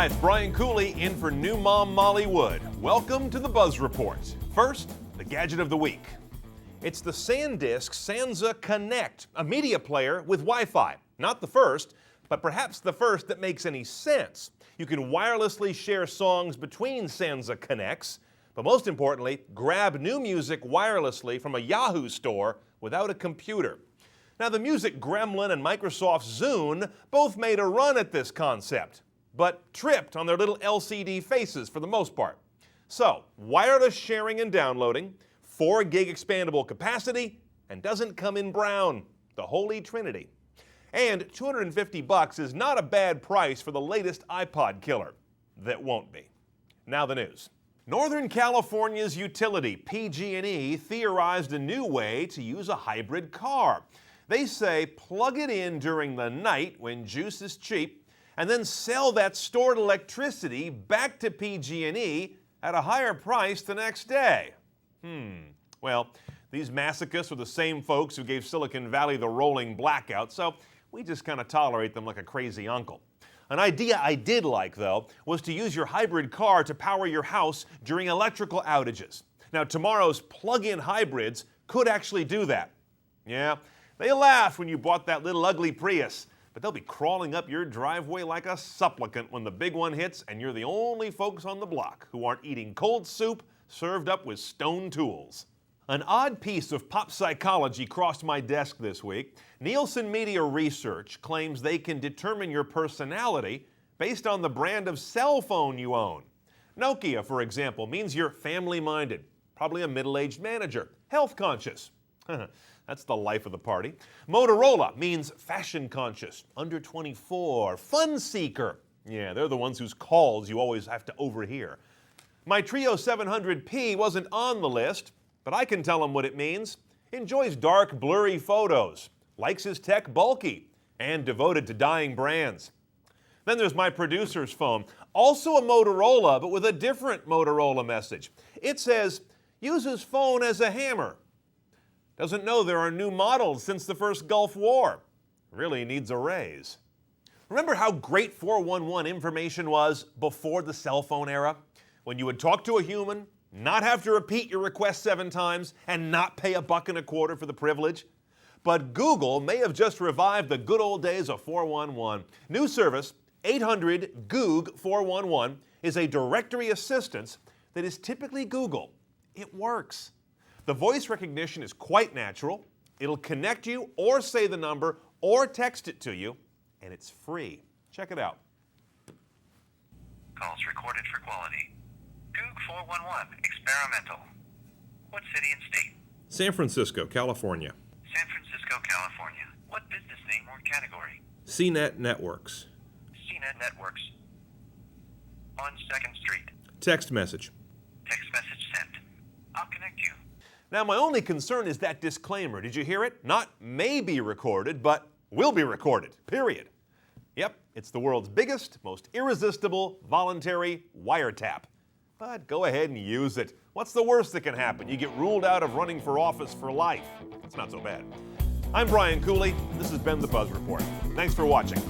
Hi, it's Brian Cooley in for new mom Molly Wood. Welcome to the Buzz Report. First, the gadget of the week. It's the SanDisk Sansa Connect, a media player with Wi-Fi. Not the first, but perhaps the first that makes any sense. You can wirelessly share songs between Sansa Connects, but most importantly, grab new music wirelessly from a Yahoo store without a computer. Now, the music gremlin and Microsoft's Zune both made a run at this concept, but tripped on their little LCD faces for the most part. So, wireless sharing and downloading, 4 gig expandable capacity, and doesn't come in brown. The Holy Trinity. And $250 is not a bad price for the latest iPod killer. That won't be. Now the news. Northern California's utility, PG&E, theorized a new way to use a hybrid car. They say plug it in during the night when juice is cheap, and then sell that stored electricity back to PG&E at a higher price the next day. Well, these masochists are the same folks who gave Silicon Valley the rolling blackout, so we just kind of tolerate them like a crazy uncle. An idea I did like, though, was to use your hybrid car to power your house during electrical outages. Now, tomorrow's plug-in hybrids could actually do that. Yeah, they laughed when you bought that little ugly Prius, but they'll be crawling up your driveway like a supplicant when the big one hits and you're the only folks on the block who aren't eating cold soup served up with stone tools. An odd piece of pop psychology crossed my desk this week. Nielsen Media Research claims they can determine your personality based on the brand of cell phone you own. Nokia, for example, means you're family-minded, probably a middle-aged manager, health-conscious. That's the life of the party. Motorola means fashion-conscious, under 24, fun-seeker. Yeah, they're the ones whose calls you always have to overhear. My Trio 700P wasn't on the list, but I can tell him what it means. Enjoys dark, blurry photos, likes his tech bulky, and devoted to dying brands. Then there's my producer's phone, also a Motorola, but with a different Motorola message. It says, uses phone as a hammer. Doesn't know there are new models since the first Gulf War. Really needs a raise. Remember how great 411 information was before the cell phone era? When you would talk to a human, not have to repeat your request 7 times, and not pay $1.25 for the privilege? But Google may have just revived the good old days of 411. New service, 800-GOOG-411, is a directory assistance that is typically Google. It works. The voice recognition is quite natural. It'll connect you or say the number or text it to you, and it's free. Check it out. Calls recorded for quality. Goog 411, experimental. What city and state? San Francisco, California. San Francisco, California. What business name or category? CNET Networks. CNET Networks. On 2nd Street. Text message. Text message sent. I'll connect you. Now, my only concern is that disclaimer. Did you hear it? Not may be recorded, but will be recorded, period. Yep, it's the world's biggest, most irresistible, voluntary wiretap. But go ahead and use it. What's the worst that can happen? You get ruled out of running for office for life. It's not so bad. I'm Brian Cooley. This has been the Buzz Report. Thanks for watching.